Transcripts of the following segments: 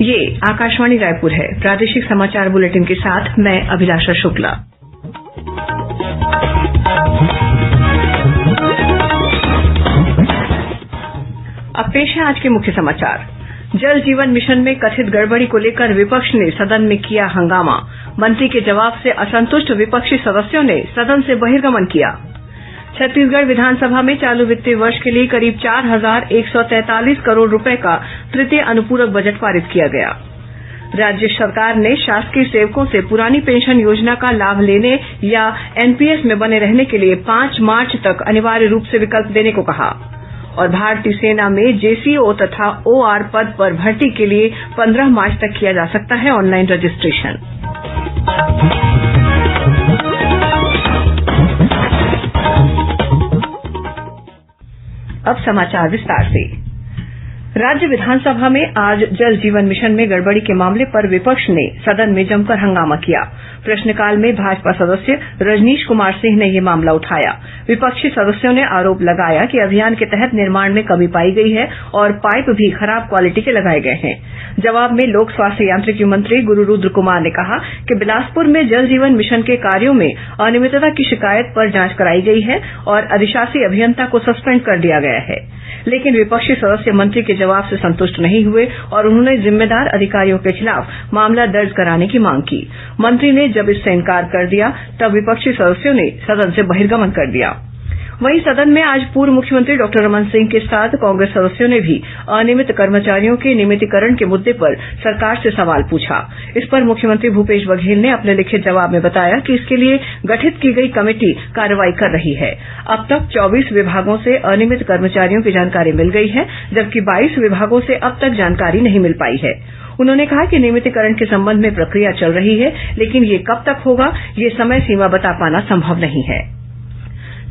ये आकाशवाणी रायपुर है। प्रादेशिक समाचार बुलेटिन के साथ मैं अभिलाषा शुक्ला। अब पेश है आज के मुख्य समाचार। जल जीवन मिशन में कथित गड़बड़ी को लेकर विपक्ष ने सदन में किया हंगामा। मंत्री के जवाब से असंतुष्ट विपक्षी सदस्यों ने सदन से बहिर्गमन किया। छत्तीसगढ़ विधानसभा में चालू वित्तीय वर्ष के लिए करीब 4,143 करोड़ रुपए का तृतीय अनुपूरक बजट पारित किया गया। राज्य सरकार ने शासकीय सेवकों से पुरानी पेंशन योजना का लाभ लेने या एनपीएस में बने रहने के लिए 5 मार्च तक अनिवार्य रूप से विकल्प देने को कहा। और भारतीय सेना में जेसीओ तथा ओआर पद पर भर्ती के लिए 15 मार्च तक किया जा सकता है ऑनलाइन रजिस्ट्रेशन। अब समाचार विस्तार से। राज्य विधानसभा में आज जल जीवन मिशन में गड़बड़ी के मामले पर विपक्ष ने सदन में जमकर हंगामा किया। प्रश्नकाल में भाजपा सदस्य रजनीश कुमार सिंह ने यह मामला उठाया। विपक्षी सदस्यों ने आरोप लगाया कि अभियान के तहत निर्माण में कमी पाई गई है और पाइप भी खराब क्वालिटी के लगाए गए हैं। जवाब में लोक स्वास्थ्य यांत्रिकी मंत्री गुरु रूद्रकुमार ने कहा कि बिलासपुर में जल जीवन मिशन के कार्यों में अनियमितता की शिकायत पर जांच कराई गई है और अधिशासी अभियंता को सस्पेंड कर दिया गया है। लेकिन विपक्षी सदस्य मंत्री के जवाब से संतुष्ट नहीं हुए और उन्होंने जिम्मेदार अधिकारियों के खिलाफ मामला दर्ज कराने की मांग की। मंत्री ने जब इससे इनकार कर दिया तब विपक्षी सदस्यों ने सदन से बहिर्गमन कर दिया। वहीं सदन में आज पूर्व मुख्यमंत्री डॉक्टर रमन सिंह के साथ कांग्रेस सदस्यों ने भी अनियमित कर्मचारियों के नियमितीकरण के मुद्दे पर सरकार से सवाल पूछा। इस पर मुख्यमंत्री भूपेश बघेल ने अपने लिखित जवाब में बताया कि इसके लिए गठित की गई कमेटी कार्रवाई कर रही है। अब तक 24 विभागों से अनियमित कर्मचारियों की जानकारी मिल गई है, जबकि 22 विभागों से अब तक जानकारी नहीं मिल पाई है। उन्होंने कहा कि नियमितीकरण के संबंध में प्रक्रिया चल रही है, लेकिन ये कब तक होगा, ये समय सीमा बता पाना संभव नहीं है।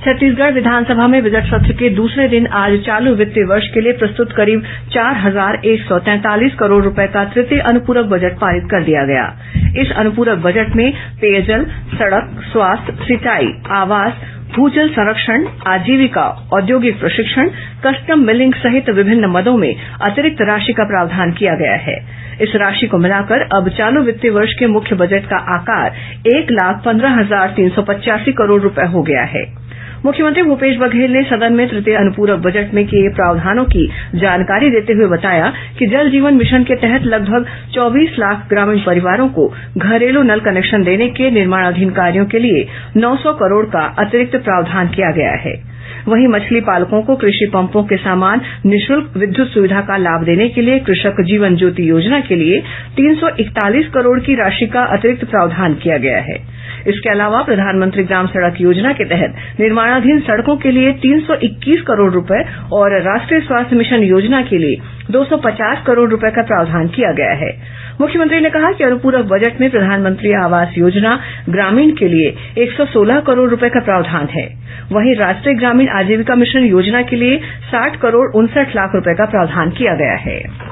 छत्तीसगढ़ विधानसभा में बजट सत्र के दूसरे दिन आज चालू वित्तीय वर्ष के लिए प्रस्तुत करीब 4,143 करोड़ रुपए का तृतीय अनुपूरक बजट पारित कर दिया गया। इस अनुपूरक बजट में पेयजल, सड़क, स्वास्थ्य, सिंचाई, आवास, भूजल संरक्षण, आजीविका, औद्योगिक प्रशिक्षण, कस्टम मिलिंग सहित विभिन्न मदों में अतिरिक्त राशि का प्रावधान किया गया है। इस राशि को मिलाकर अब चालू वित्तीय वर्ष के मुख्य बजट का आकार 1,15,385 करोड़ रुपए हो गया है। मुख्यमंत्री भूपेश बघेल ने सदन में तृतीय अनुपूरक बजट में किए प्रावधानों की जानकारी देते हुए बताया कि जल जीवन मिशन के तहत लगभग 24 लाख ग्रामीण परिवारों को घरेलू नल कनेक्शन देने के निर्माणाधीन कार्यों के लिए 900 करोड़ का अतिरिक्त प्रावधान किया गया है। वहीं मछली पालकों को कृषि पंपों के समान निःशुल्क विद्युत सुविधा का लाभ देने के लिए कृषक जीवन ज्योति योजना के लिए 341 करोड़ की राशि का अतिरिक्त प्रावधान किया गया है। इसके अलावा प्रधानमंत्री ग्राम सड़क योजना के तहत निर्माणाधीन सड़कों के लिए 321 करोड़ रुपए और राष्ट्रीय स्वास्थ्य मिशन योजना के लिए 250 करोड़ रुपए का प्रावधान किया गया है। मुख्यमंत्री ने कहा कि अनुपूरक बजट में प्रधानमंत्री आवास योजना ग्रामीण के लिए 116 करोड़ रुपए का प्रावधान है। वहीं राष्ट्रीय ग्रामीण आजीविका मिशन योजना के लिए 60 करोड़ 59 लाख रुपए का प्रावधान किया गया है।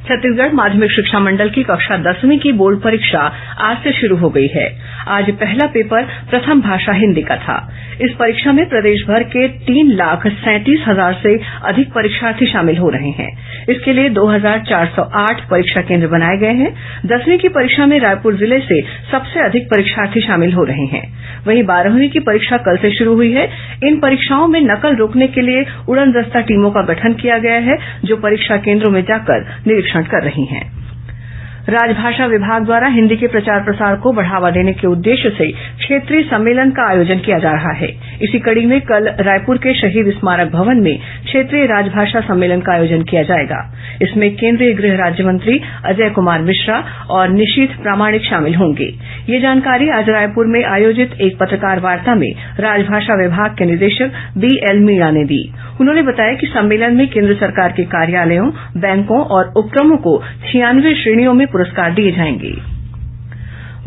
छत्तीसगढ़ माध्यमिक शिक्षा मंडल की कक्षा 10वीं की बोर्ड परीक्षा आज से शुरू हो गई है। आज पहला पेपर प्रथम भाषा हिन्दी का था। इस परीक्षा में प्रदेश भर के 3,37,000 से अधिक परीक्षार्थी शामिल हो रहे हैं। इसके लिए 2,408 परीक्षा केन्द्र बनाए गए हैं। 10वीं की परीक्षा में रायपुर जिले से सबसे अधिक परीक्षार्थी शामिल हो रहे हैं। वहीं 12वीं की परीक्षा कल से शुरू हुई है। इन परीक्षाओं में नकल रोकने के लिए उड़नदस्ता टीमों का गठन किया गया है, जो परीक्षा केन्द्रों में जाकर निरीक्षण कर रही हैं। राजभाषा विभाग द्वारा हिन्दी के प्रचार प्रसार को बढ़ावा देने के उद्देश्य से क्षेत्रीय सम्मेलन का आयोजन किया जा रहा है। इसी कड़ी में कल रायपुर के शहीद स्मारक भवन में क्षेत्रीय राजभाषा सम्मेलन का आयोजन किया जाएगा। इसमें केंद्रीय गृह राज्य मंत्री अजय कुमार मिश्रा और निशीथ प्रामाणिक शामिल होंगे। ये जानकारी आज रायपुर में आयोजित एक पत्रकार वार्ता में राजभाषा विभाग के निदेशक बीएल मीणा ने दी। उन्होंने बताया कि सम्मेलन में केन्द्र सरकार के कार्यालयों, बैंकों और उपक्रमों को 96 श्रेणियों में पुरस्कार दिए जाएंगे।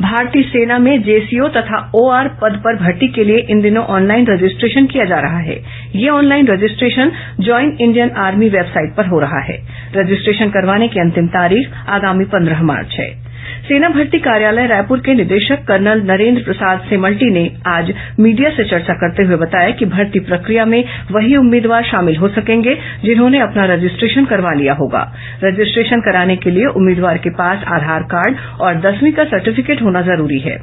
भारतीय सेना में जेसीओ तथा ओआर पद पर भर्ती के लिए इन दिनों ऑनलाइन रजिस्ट्रेशन किया जा रहा है। ये online registration join Indian army website पर हो रहा है। रजिस्ट्रेशन करवाने की अंतिम तारीख आगामी 15 मार्च है। सेना भर्ती कार्यालय रायपुर के निदेशक कर्नल नरेन्द्र प्रसाद सेमल्टी ने आज मीडिया से चर्चा करते हुए बताया कि भर्ती प्रक्रिया में वही उम्मीदवार शामिल हो सकेंगे जिन्होंने अपना रजिस्ट्रेशन करवा लिया होगा। रजिस्ट्रेशन कराने के लिए उम्मीदवार के पास आधार कार्ड और 10वीं का सर्टिफिकेट होना जरूरी है।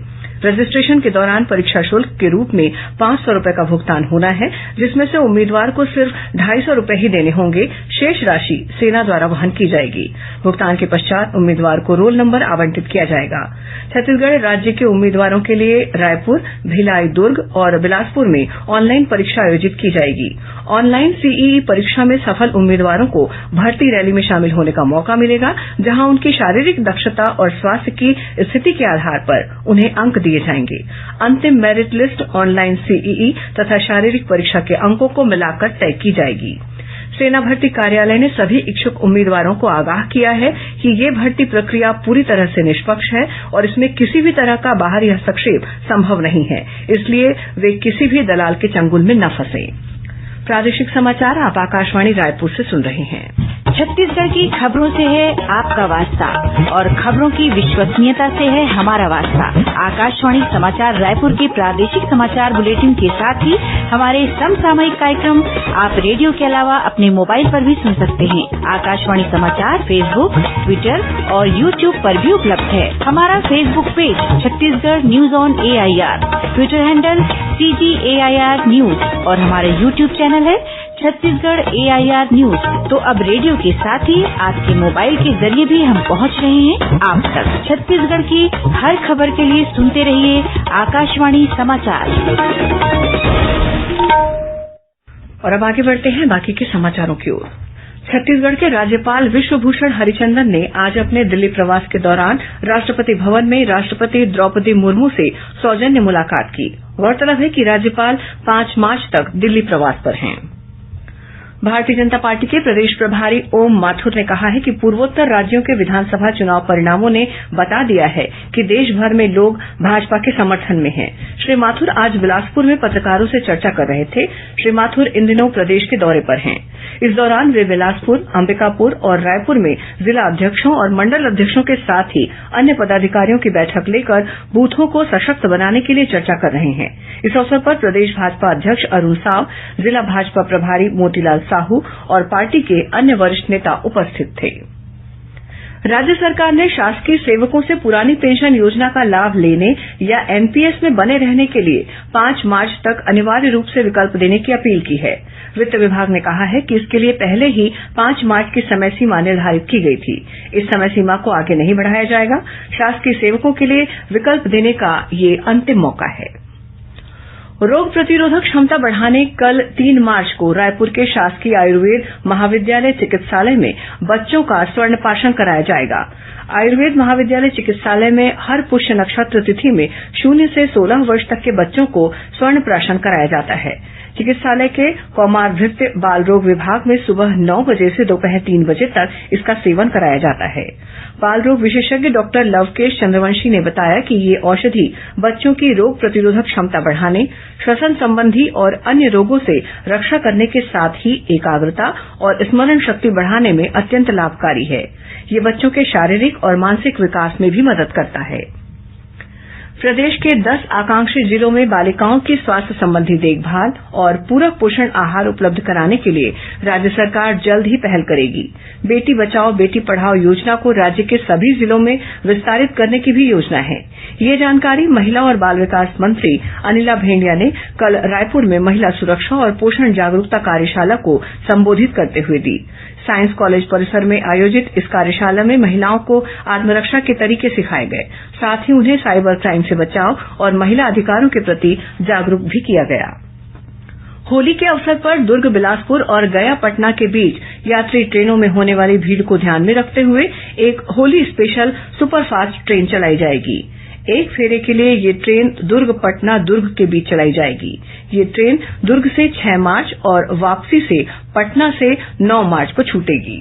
रजिस्ट्रेशन के दौरान परीक्षा शुल्क के रूप में 500 रूपये का भुगतान होना है, जिसमें से उम्मीदवार को सिर्फ 250 रूपये ही देने होंगे। शेष राशि सेना द्वारा वहन की जाएगी। भुगतान के पश्चात उम्मीदवार को रोल नंबर आवंटित किया जाएगा। छत्तीसगढ़ राज्य के उम्मीदवारों के लिए रायपुर, भिलाई, दुर्ग और बिलासपुर में ऑनलाइन परीक्षा आयोजित की जाएगी। ऑनलाइन सीईई परीक्षा में सफल उम्मीदवारों को भर्ती रैली में शामिल होने का मौका मिलेगा, जहां उनकी शारीरिक दक्षता और स्वास्थ्य की स्थिति के आधार पर उन्हें अंक दिए जाएंगे। अंतिम मेरिट लिस्ट ऑनलाइन सीईई तथा शारीरिक परीक्षा के अंकों को मिलाकर तय की जाएगी। सेना भर्ती कार्यालय ने सभी इच्छुक उम्मीदवारों को आगाह किया है कि ये भर्ती प्रक्रिया पूरी तरह से निष्पक्ष है और इसमें किसी भी तरह का बाहरी हस्तक्षेप संभव नहीं है, इसलिए वे किसी भी दलाल के चंगुल में न फंसे। प्रादेशिक समाचार आप आकाशवाणी रायपुर से सुन रहे हैं। छत्तीसगढ़ की खबरों से है आपका वास्ता और खबरों की विश्वसनीयता से है हमारा वास्ता। आकाशवाणी समाचार रायपुर के प्रादेशिक समाचार बुलेटिन के साथ ही हमारे समसामयिक कार्यक्रम आप रेडियो के अलावा अपने मोबाइल पर भी सुन सकते हैं। आकाशवाणी समाचार फेसबुक, ट्विटर और यूट्यूब पर भी उपलब्ध है। हमारा Facebook page Chhattisgarh news on AIR, Twitter handle CGAIR news और हमारे यूट्यूब चैनल है छत्तीसगढ़ AIR न्यूज। तो अब रेडियो के साथ ही आपके मोबाइल के जरिए भी हम पहुंच रहे हैं आप तक। छत्तीसगढ़ की हर खबर के लिए सुनते रहिए आकाशवाणी समाचार। और अब आगे बढ़ते हैं बाकी के समाचारों की ओर। छत्तीसगढ़ के राज्यपाल विश्वभूषण हरिचंदन ने आज अपने दिल्ली प्रवास के दौरान राष्ट्रपति भवन में राष्ट्रपति द्रौपदी मुर्मू से सौजन्य मुलाकात की। गौरतलब है कि राज्यपाल 5 मार्च तक दिल्ली प्रवास पर हैं। भारतीय जनता पार्टी के प्रदेश प्रभारी ओम माथुर ने कहा है कि पूर्वोत्तर राज्यों के विधानसभा चुनाव परिणामों ने बता दिया है कि देश भर में लोग भाजपा के समर्थन में हैं। श्री माथुर आज बिलासपुर में पत्रकारों से चर्चा कर रहे थे। श्री माथुर इन दिनों प्रदेश के दौरे पर हैं। इस दौरान वे बिलासपुर, अंबिकापुर और रायपुर में जिला अध्यक्षों और मंडल अध्यक्षों के साथ ही अन्य पदाधिकारियों की बैठक लेकर बूथों को सशक्त बनाने के लिए चर्चा कर रहे हैं। इस अवसर पर प्रदेश भाजपा अध्यक्ष अरूण साव, जिला भाजपा प्रभारी मोतीलाल साहू और पार्टी के अन्य वरिष्ठ नेता उपस्थित थे। राज्य सरकार ने शासकीय सेवकों से पुरानी पेंशन योजना का लाभ लेने या एनपीएस में बने रहने के लिए 5 मार्च तक अनिवार्य रूप से विकल्प देने की अपील की है। वित्त विभाग ने कहा है कि इसके लिए पहले ही 5 मार्च की समय सीमा निर्धारित की गई थी। इस समय सीमा को आगे नहीं बढ़ाया जाएगा। शासकीय सेवकों के लिए विकल्प देने का ये अंतिम मौका है। रोग प्रतिरोधक क्षमता बढ़ाने कल 3 मार्च को रायपुर के शासकीय आयुर्वेद महाविद्यालय चिकित्सालय में बच्चों का स्वर्णप्राशन कराया जाएगा। आयुर्वेद महाविद्यालय चिकित्सालय में हर पुष्य नक्षत्र तिथि में 0 से 16 वर्ष तक के बच्चों को स्वर्णप्राशन कराया जाता है। चिकित्सालय के कौमारभृत्य बाल रोग विभाग में सुबह 9 बजे से दोपहर 3 बजे तक इसका सेवन कराया जाता है। बाल रोग विशेषज्ञ डॉक्टर लवकेश चंद्रवंशी ने बताया कि ये औषधि बच्चों की रोग प्रतिरोधक क्षमता बढ़ाने, श्वसन संबंधी और अन्य रोगों से रक्षा करने के साथ ही एकाग्रता और स्मरण शक्ति बढ़ाने में अत्यंत लाभकारी है। ये बच्चों के शारीरिक और मानसिक विकास में भी मदद करता है। प्रदेश के 10 आकांक्षी जिलों में बालिकाओं की स्वास्थ्य संबंधी देखभाल और पूरक पोषण आहार उपलब्ध कराने के लिए राज्य सरकार जल्द ही पहल करेगी। बेटी बचाओ बेटी पढ़ाओ योजना को राज्य के सभी जिलों में विस्तारित करने की भी योजना है। ये जानकारी महिला और बाल विकास मंत्री अनिला भेंडिया ने कल रायपुर में महिला सुरक्षा और पोषण जागरूकता कार्यशाला को संबोधित करते हुए दी। साइंस कॉलेज परिसर में आयोजित इस कार्यशाला में महिलाओं को आत्मरक्षा के तरीके सिखाए गए, साथ ही उन्हें साइबर क्राइम से बचाव और महिला अधिकारों के प्रति जागरूक भी किया गया। होली के अवसर पर दुर्ग, बिलासपुर और गया, पटना के बीच यात्री ट्रेनों में होने वाली भीड़ को ध्यान में रखते हुए एक होली स्पेशल सुपरफास्ट ट्रेन चलाई जाएगी। एक फेरे के लिए ये ट्रेन दुर्ग, पटना, दुर्ग के बीच चलाई जाएगी। ये ट्रेन दुर्ग से 6 मार्च और वापसी से पटना से 9 मार्च को छूटेगी।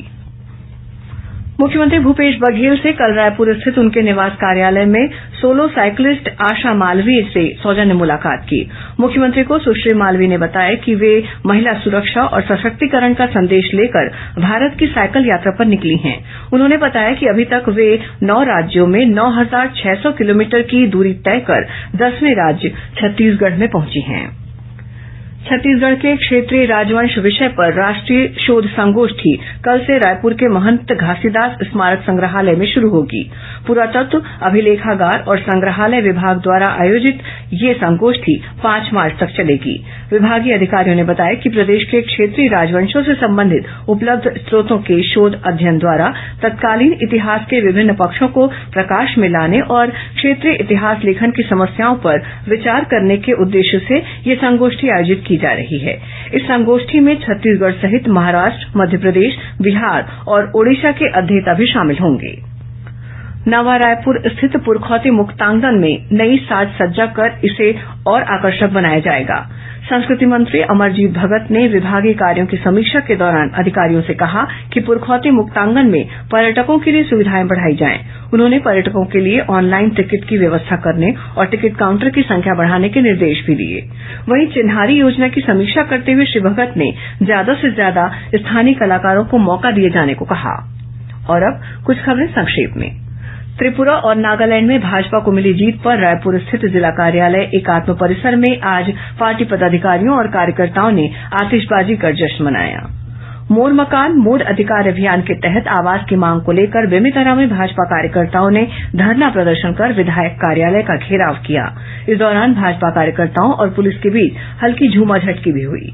मुख्यमंत्री भूपेश बघेल से कल रायपुर स्थित उनके निवास कार्यालय में सोलो साइकिलिस्ट आशा मालवीय से सौजन्य मुलाकात की। मुख्यमंत्री को सुश्री मालवीय ने बताया कि वे महिला सुरक्षा और सशक्तिकरण का संदेश लेकर भारत की साइकिल यात्रा पर निकली हैं। उन्होंने बताया कि अभी तक वे 9 राज्यों में 9,600 किलोमीटर की दूरी तय कर 10वें राज्य छत्तीसगढ़ में पहुंची हैं। छत्तीसगढ़ के क्षेत्रीय राजवंश विषय पर राष्ट्रीय शोध संगोष्ठी कल से रायपुर के महंत घासीदास स्मारक संग्रहालय में शुरू होगी। पुरातत्व, अभिलेखागार और संग्रहालय विभाग द्वारा आयोजित ये संगोष्ठी 5 मार्च तक चलेगी। विभागीय अधिकारियों ने बताया कि प्रदेश के क्षेत्रीय राजवंशों से संबंधित उपलब्ध स्रोतों के शोध अध्ययन द्वारा तत्कालीन इतिहास के विभिन्न पक्षों को प्रकाश में लाने और क्षेत्रीय इतिहास लेखन की समस्याओं पर विचार करने के उद्देश्य से ये संगोष्ठी आयोजित की जा रही है। इस संगोष्ठी में छत्तीसगढ़ सहित महाराष्ट्र, मध्यप्रदेश, बिहार और ओडिशा के अध्येता भी शामिल होंगे। नवा रायपुर स्थित पुरखौती मुक्तांगन में नई साज सज्जा कर इसे और आकर्षक बनाया जाएगा। संस्कृति मंत्री अमरजीत भगत ने विभागीय कार्यों की समीक्षा के दौरान अधिकारियों से कहा कि पुरखौती मुक्तांगन में पर्यटकों के लिए सुविधाएं बढ़ाई जाएं। उन्होंने पर्यटकों के लिए ऑनलाइन टिकट की व्यवस्था करने और टिकट काउंटर की संख्या बढ़ाने के निर्देश भी दिए। वहीं चिन्हारी योजना की समीक्षा करते हुए श्री भगत ने ज्यादा से ज्यादा स्थानीय कलाकारों को मौका दिए जाने को कहा। और अब कुछ खबरें संक्षेप में। त्रिपुरा और नागालैंड में भाजपा को मिली जीत पर रायपुर स्थित जिला कार्यालय एकात्म परिसर में आज पार्टी पदाधिकारियों और कार्यकर्ताओं ने आतिशबाजी कर जश्न मनाया। मोर मकान मोर अधिकार अभियान के तहत आवास की मांग को लेकर बेमेतरा में भाजपा कार्यकर्ताओं ने धरना प्रदर्शन कर विधायक कार्यालय का घेराव किया। इस दौरान भाजपा कार्यकर्ताओं और पुलिस के बीच हल्की झूमाझटकी भी हुई।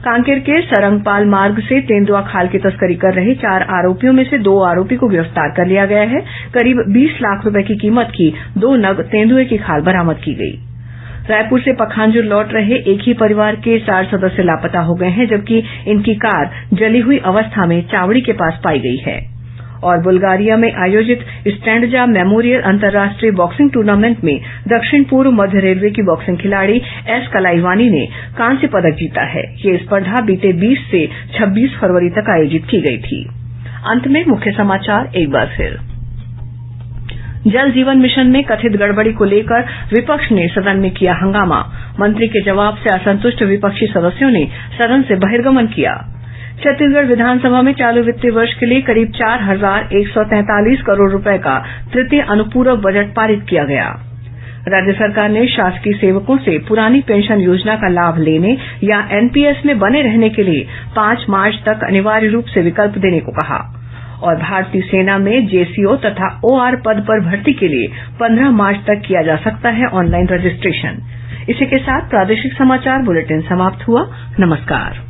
कांकेर के सरंगपाल मार्ग से तेंदुआ खाल की तस्करी कर रहे 4 आरोपियों में से 2 आरोपी को गिरफ्तार कर लिया गया है। करीब 20 लाख रूपये की कीमत की 2 नग तेंदुए की खाल बरामद की गई। रायपुर से पखांजूर लौट रहे एक ही परिवार के 4 सदस्य लापता हो गए हैं, जबकि इनकी कार जली हुई अवस्था में चावड़ी के पास पाई गई है। और बुल्गारिया में आयोजित स्टैंडजा मेमोरियल अंतर्राष्ट्रीय बॉक्सिंग टूर्नामेंट में दक्षिण पूर्व मध्य रेलवे की बॉक्सिंग खिलाड़ी एस कलाईवानी ने कांस्य पदक जीता है। ये स्पर्धा बीते 20 से 26 फरवरी तक आयोजित की गई थी। अंत में मुख्य समाचार एक बार फिर। जल जीवन मिशन में कथित गड़बड़ी को लेकर विपक्ष ने सदन में किया हंगामा। मंत्री के जवाब से असंतुष्ट विपक्षी सदस्यों ने सदन से बहिर्गमन किया। छत्तीसगढ़ विधानसभा में चालू वित्तीय वर्ष के लिए करीब 4,143 करोड़ रूपये का तृतीय अनुपूरक बजट पारित किया गया। राज्य सरकार ने शासकीय सेवकों से पुरानी पेंशन योजना का लाभ लेने या एनपीएस में बने रहने के लिए 5 मार्च तक अनिवार्य रूप से विकल्प देने को कहा। और भारतीय सेना में जेसीओ तथा ओआर पद पर भर्ती के लिए 15 मार्च तक किया जा सकता है ऑनलाइन रजिस्ट्रेशन। इसी के साथ प्रादेशिक समाचार बुलेटिन समाप्त हुआ। नमस्कार।